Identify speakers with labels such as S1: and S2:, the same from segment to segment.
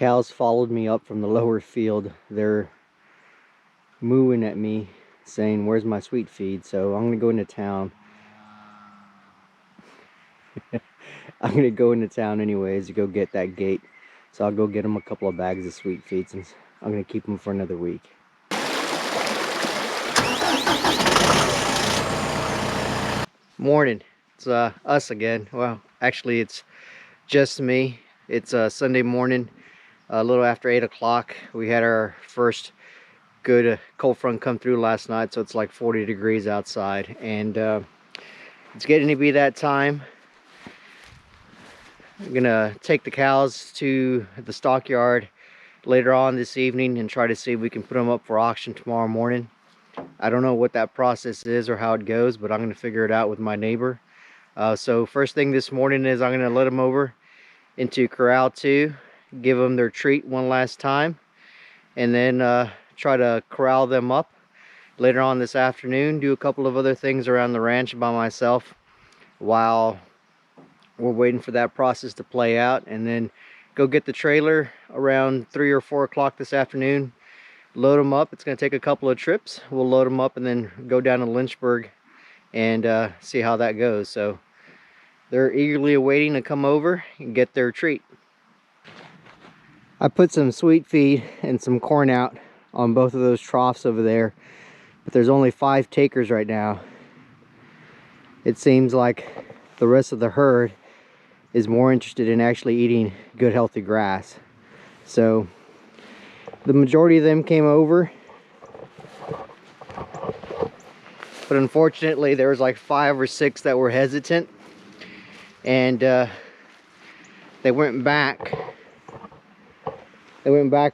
S1: cows followed me up from the lower field. They're mooing at me saying, where's my sweet feed? So I'm gonna go into town. I'm gonna go into town anyways to go get that gate. So I'll go get them a couple of bags of sweet feeds, and I'm gonna keep them for another week. Morning. It's us again. Well, actually it's just me. It's Sunday morning, a little after 8 o'clock. We had our first good cold front come through last night, so it's like 40 degrees outside, and it's getting to be that time. I'm gonna take the cows to the stockyard later on this evening and try to see if we can put them up for auction tomorrow morning. I don't know what that process is or how it goes, but I'm gonna figure it out with my neighbor. So first thing this morning is I'm gonna let them over into corral 2, give them their treat one last time, and then try to corral them up later on this afternoon. Do a couple of other things around the ranch by myself while we're waiting for that process to play out, and then go get the trailer around 3 or 4 o'clock this afternoon, load them up. It's going to take a couple of trips. We'll load them up and then go down to Lynchburg and see how that goes. So they're eagerly awaiting to come over and get their treat. I put some sweet feed and some corn out on both of those troughs over there, but there's only 5 takers right now. It seems like the rest of the herd is more interested in actually eating good healthy grass. So the majority of them came over, but unfortunately there was like 5 or 6 that were hesitant, and they went back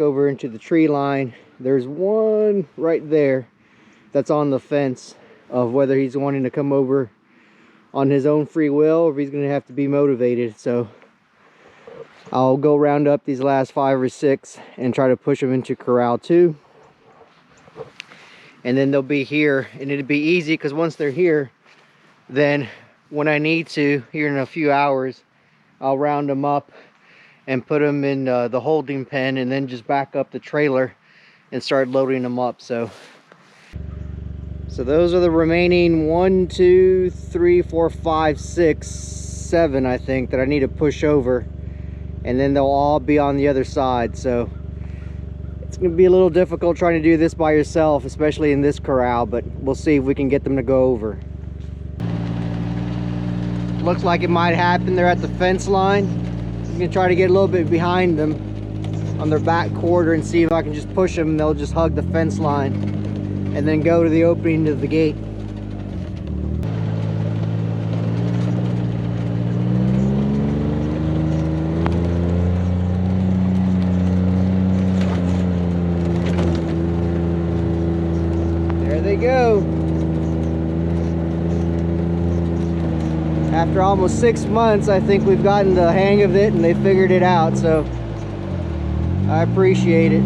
S1: over into the tree line. There's one right there that's on the fence of whether he's wanting to come over on his own free will or if he's going to have to be motivated. So I'll go round up these last 5 or 6 and try to push them into corral 2, and then they'll be here, and it'll be easy because once they're here, then when I need to, here in a few hours, I'll round them up and put them in the holding pen, and then just back up the trailer and start loading them up. So those are the remaining 1, 2, 3, 4, 5, 6, 7, I think, that I need to push over, and then they'll all be on the other side. So it's going to be a little difficult trying to do this by yourself, especially in this corral, but we'll see if we can get them to go over. Looks like it might happen. They're at the fence line. I'm going to try to get a little bit behind them on their back quarter and see if I can just push them, and they'll just hug the fence line and then go to the opening of the gate. There they go. After almost 6 months, I think we've gotten the hang of it and they figured it out, so I appreciate it.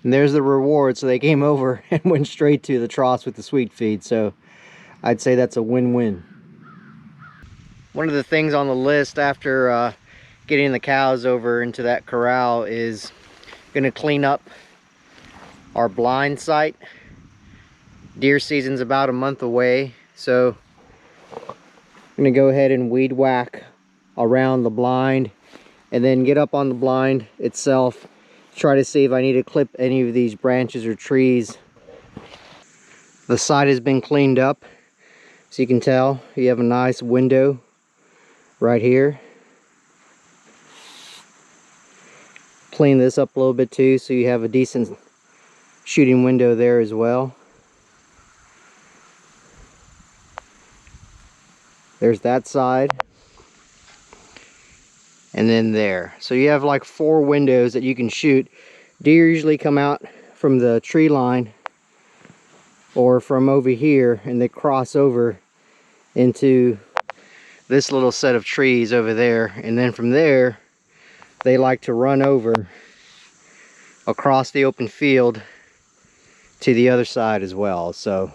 S1: And there's the reward. So they came over and went straight to the troughs with the sweet feed, so I'd say that's a win-win. One of the things on the list after getting the cows over into that corral is going to clean up our blind site. Deer season's about a month away, so I'm going to go ahead and weed whack around the blind and then get up on the blind itself, try to see if I need to clip any of these branches or trees. The side has been cleaned up, so you can tell you have a nice window right here. Clean this up a little bit too, so you have a decent shooting window there as well. There's that side, and then there. So you have like 4 windows that you can shoot. Deer usually come out from the tree line or from over here, and they cross over into this little set of trees over there, and then from there they like to run over across the open field to the other side as well. So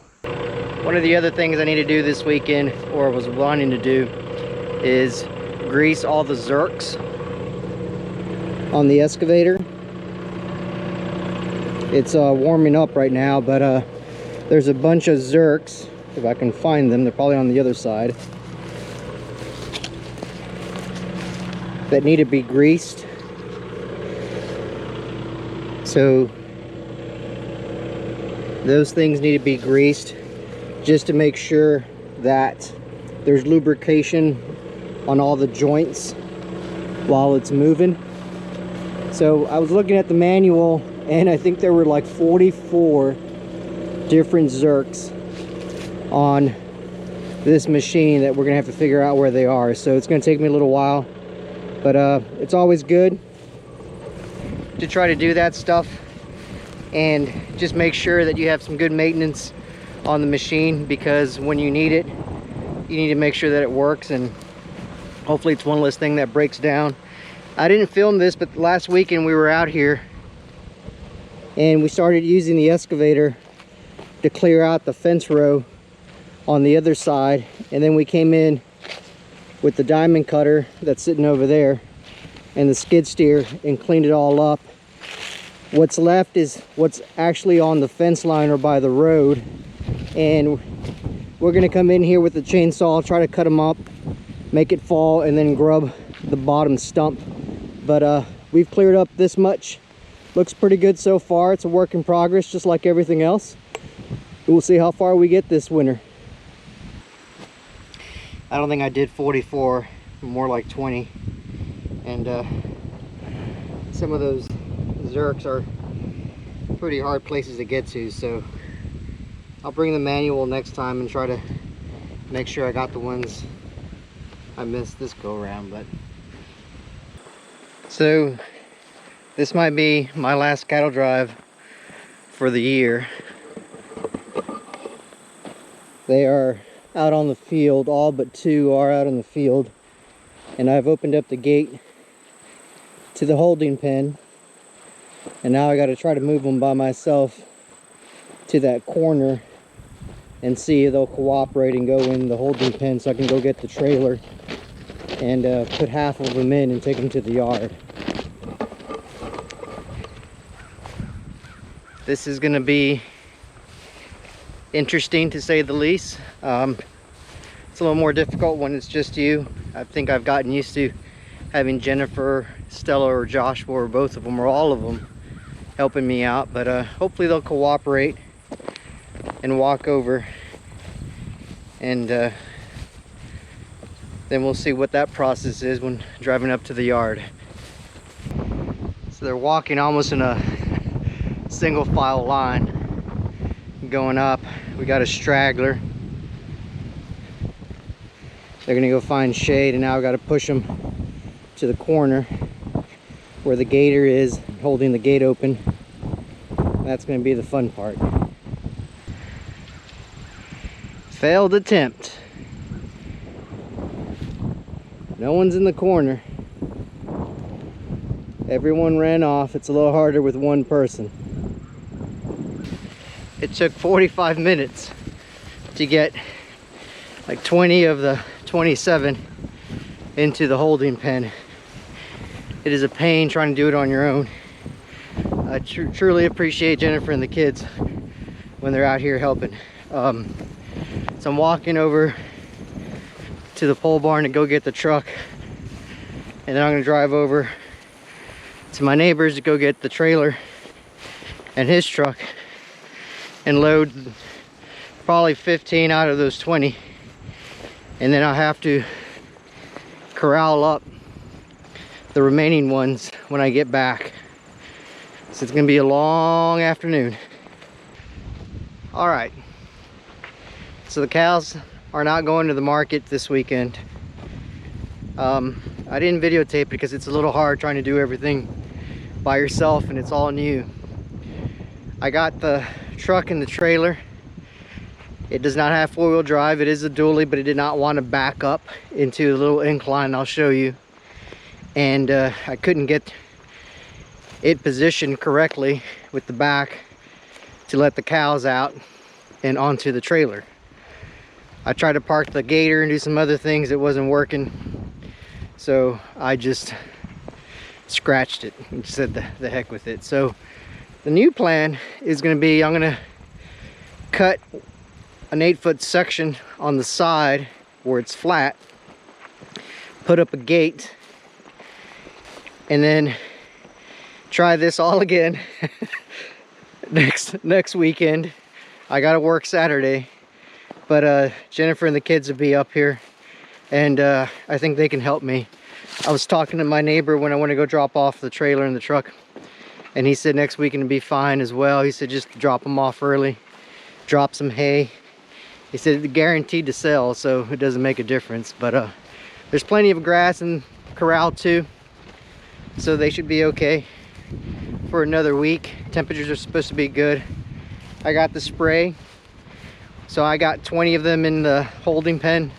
S1: one of the other things I need to do this weekend, or was wanting to do, is grease all the zerks on the excavator. It's warming up right now, but there's a bunch of zerks, if I can find them. They're probably on the other side, that need to be greased. So those things need to be greased just to make sure that there's lubrication on all the joints while it's moving. So I was looking at the manual, and I think there were like 44 different zerks on this machine that we're gonna have to figure out where they are. So it's gonna take me a little while, but it's always good to try to do that stuff and just make sure that you have some good maintenance on the machine, because when you need it, you need to make sure that it works, and hopefully it's one less thing that breaks down. I didn't film this, but last weekend we were out here and we started using the excavator to clear out the fence row on the other side, and then we came in with the diamond cutter that's sitting over there and the skid steer and cleaned it all up. What's left is what's actually on the fence line or by the road, and we're gonna come in here with the chainsaw, try to cut them up, make it fall, and then grub the bottom stump. But we've cleared up this much. Looks pretty good so far. It's a work in progress, just like everything else. We'll see how far we get this winter. I don't think I did 44, more like 20. And some of those zerks are pretty hard places to get to, so I'll bring the manual next time and try to make sure I got the ones I missed this go around. But so this might be my last cattle drive for the year. They are out on the field, all but two are out in the field, and I've opened up the gate to the holding pen, and now I got to try to move them by myself to that corner and see if they'll cooperate and go in the holding pen, so I can go get the trailer and put half of them in and take them to the yard. This is gonna be interesting, to say the least. It's a little more difficult when it's just you. I think I've gotten used to having Jennifer, Stella, or Joshua, or both of them, or all of them, helping me out. But hopefully they'll cooperate and walk over, and then we'll see what that process is when driving up to the yard. So they're walking almost in a single file line going up. We got a straggler. They're gonna go find shade, and now I've got to push them to the corner where the gator is, holding the gate open. That's gonna be the fun part. Failed attempt. No one's in the corner. Everyone ran off. It's a little harder with one person. It took 45 minutes to get like 20 of the 27 into the holding pen. It is a pain trying to do it on your own. I truly appreciate Jennifer and the kids when they're out here helping. So I'm walking over to the pole barn to go get the truck, and then I'm gonna drive over to my neighbor's to go get the trailer and his truck and load probably 15 out of those 20, and then I'll have to corral up the remaining ones when I get back. So it's gonna be a long afternoon. All right, so the cows are not going to the market this weekend. I didn't videotape it because it's a little hard trying to do everything by yourself, and it's all new. I got the truck and the trailer. It does not have four-wheel drive. It is a dually, but it did not want to back up into a little incline I'll show you. And I couldn't get it positioned correctly with the back to let the cows out and onto the trailer. I tried to park the gator and do some other things. It wasn't working. So I just scratched it and said the heck with it. So the new plan is going to be, I'm going to cut an 8-foot section on the side where it's flat, put up a gate, and then try this all again next weekend. I gotta work Saturday, but Jennifer and the kids will be up here, and I think they can help me. I was talking to my neighbor when I went to go drop off the trailer and the truck, and he said next weekend will be fine as well. He said just drop them off early, drop some hay. He said it's guaranteed to sell, so it doesn't make a difference. But there's plenty of grass in corral too, so they should be okay for another week. Temperatures are supposed to be good. I got the spray, so I got 20 of them in the holding pen.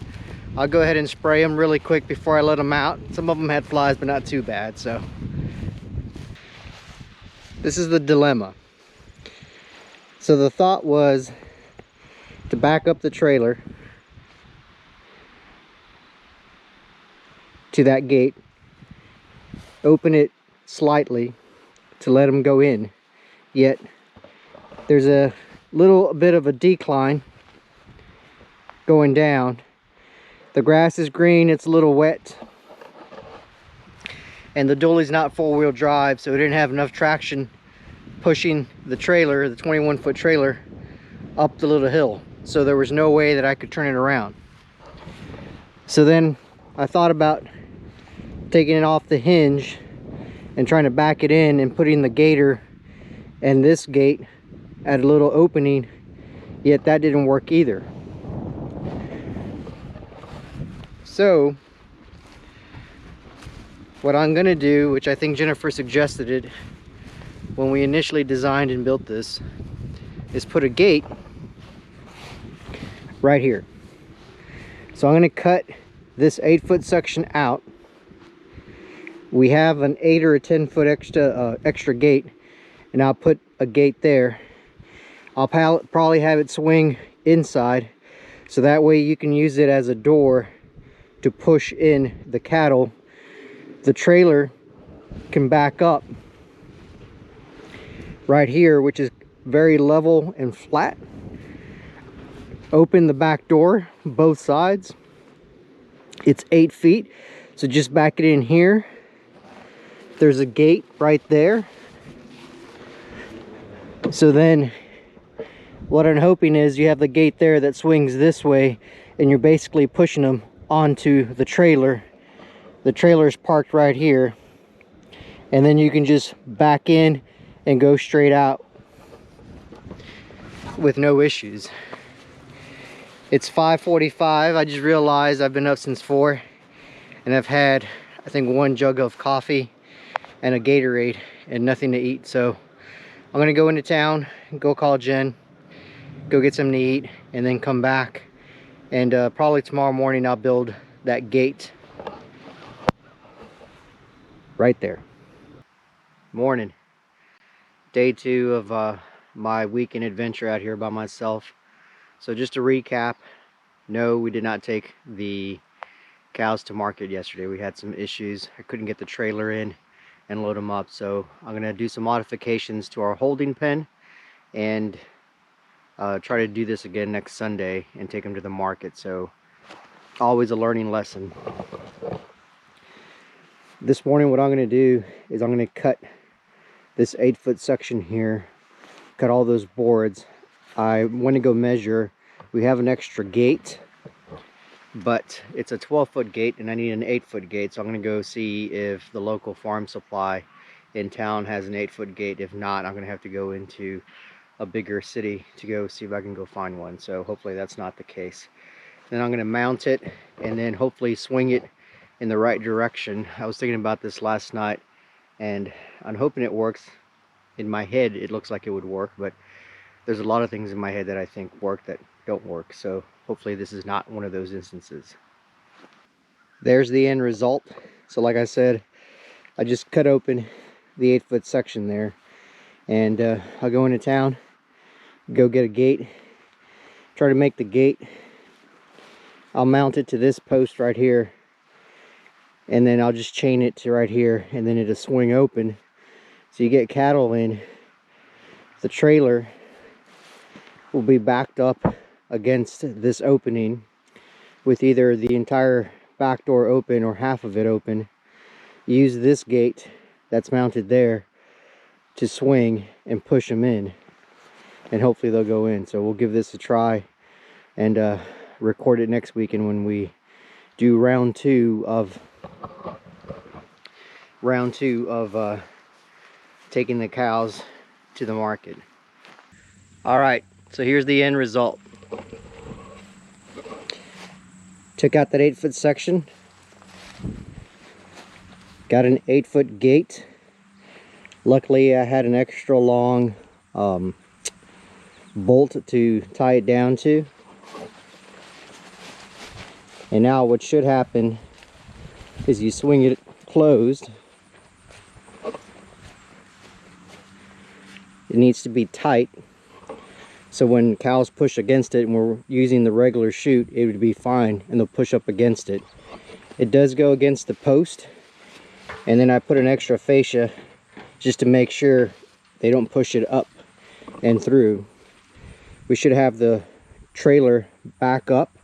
S1: I'll go ahead and spray them really quick before I let them out. Some of them had flies, but not too bad. So this is the dilemma. So the thought was to back up the trailer to that gate, open it slightly to let them go in, yet there's a little bit of a decline going down. The grass is green, it's a little wet, and the dually's not four-wheel drive, so it didn't have enough traction pushing the trailer, the 21-foot trailer, up the little hill. So there was no way that I could turn it around. So then I thought about taking it off the hinge and trying to back it in and putting the gator and this gate at a little opening, yet that didn't work either. So what I'm gonna do, which I think Jennifer suggested it when we initially designed and built this, is put a gate right here. So I'm going to cut this 8-foot section out. We have an 8 or a 10-foot extra gate, and I'll put a gate there. I'll probably have it swing inside, so that way you can use it as a door to push in the cattle. The trailer can back up right here, which is very level and flat. Open the back door, both sides. It's 8 feet, so just back it in here. There's a gate right there. So then what I'm hoping is you have the gate there that swings this way, and you're basically pushing them onto the trailer. The trailer is parked right here, and then you can just back in and go straight out with no issues. It's 5:45. I just realized I've been up since 4, and I've had, I think, 1 jug of coffee and a Gatorade and nothing to eat. So I'm gonna go into town, go call Jen, go get something to eat, and then come back, and probably tomorrow morning I'll build that gate right there. Morning. Day 2 of my weekend adventure out here by myself. So just to recap, no, we did not take the cows to market yesterday. We had some issues. I couldn't get the trailer in and load them up. So I'm going to do some modifications to our holding pen and try to do this again next Sunday and take them to the market. So always a learning lesson. This morning what I'm going to do is I'm going to cut this 8-foot section here, cut all those boards. I went to go measure. We have an extra gate, but it's a 12-foot gate and I need an 8-foot gate. So I'm going to go see if the local farm supply in town has an 8-foot gate. If not, I'm going to have to go into a bigger city to go see if I can go find one. So hopefully that's not the case. Then I'm going to mount it and then hopefully swing it in the right direction. I was thinking about this last night, and I'm hoping it works. In my head it looks like it would work, but there's a lot of things in my head that I think work that don't work. So hopefully this is not one of those instances. There's the end result. So like I said, I just cut open the 8-foot section there, and I'll go into town, go get a gate, try to make the gate. I'll mount it to this post right here, and then I'll just chain it to right here, and then it'll swing open. So you get cattle in, the trailer will be backed up against this opening with either the entire back door open or half of it open. Use this gate that's mounted there to swing and push them in, and hopefully they'll go in. So we'll give this a try and record it next weekend when we do round two of taking the cows to the market. All right, so here's the end result. Took out that 8-foot section, got an 8-foot gate. Luckily I had an extra long bolt to tie it down to. And now what should happen is you swing it closed. It needs to be tight, so when cows push against it and we're using the regular chute, it would be fine and they'll push up against it. It does go against the post, and then I put an extra fascia just to make sure they don't push it up and through. We should have the trailer back up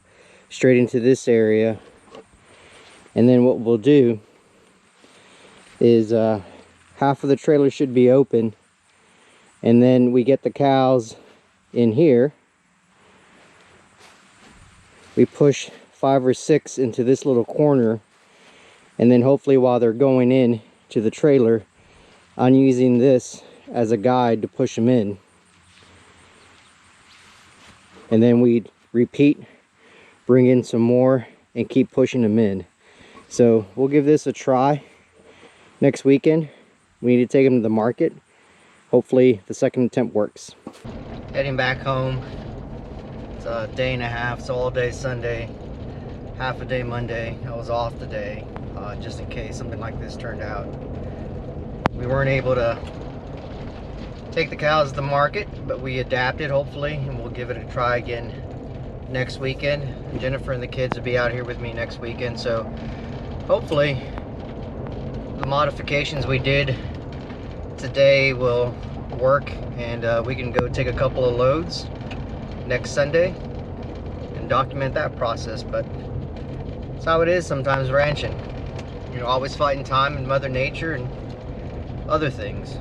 S1: straight into this area, and then what we'll do is half of the trailer should be open, and then we get the cows in here. We push 5 or 6 into this little corner, and then hopefully while they're going in to the trailer, I'm using this as a guide to push them in. And then we repeat, bring in some more, and keep pushing them in. So we'll give this a try next weekend. We need to take them to the market. Hopefully the second attempt works. Heading back home. It's a day and a half, so all day Sunday, half a day Monday. I was off today, just in case something like this turned out. We weren't able to take the cows to the market, but we adapted hopefully, and we'll give it a try again next weekend. Jennifer and the kids will be out here with me next weekend, so hopefully the modifications we did today will work, and we can go take a couple of loads next Sunday and document that process. But it's how it is sometimes ranching. You're always fighting time and Mother Nature and other things.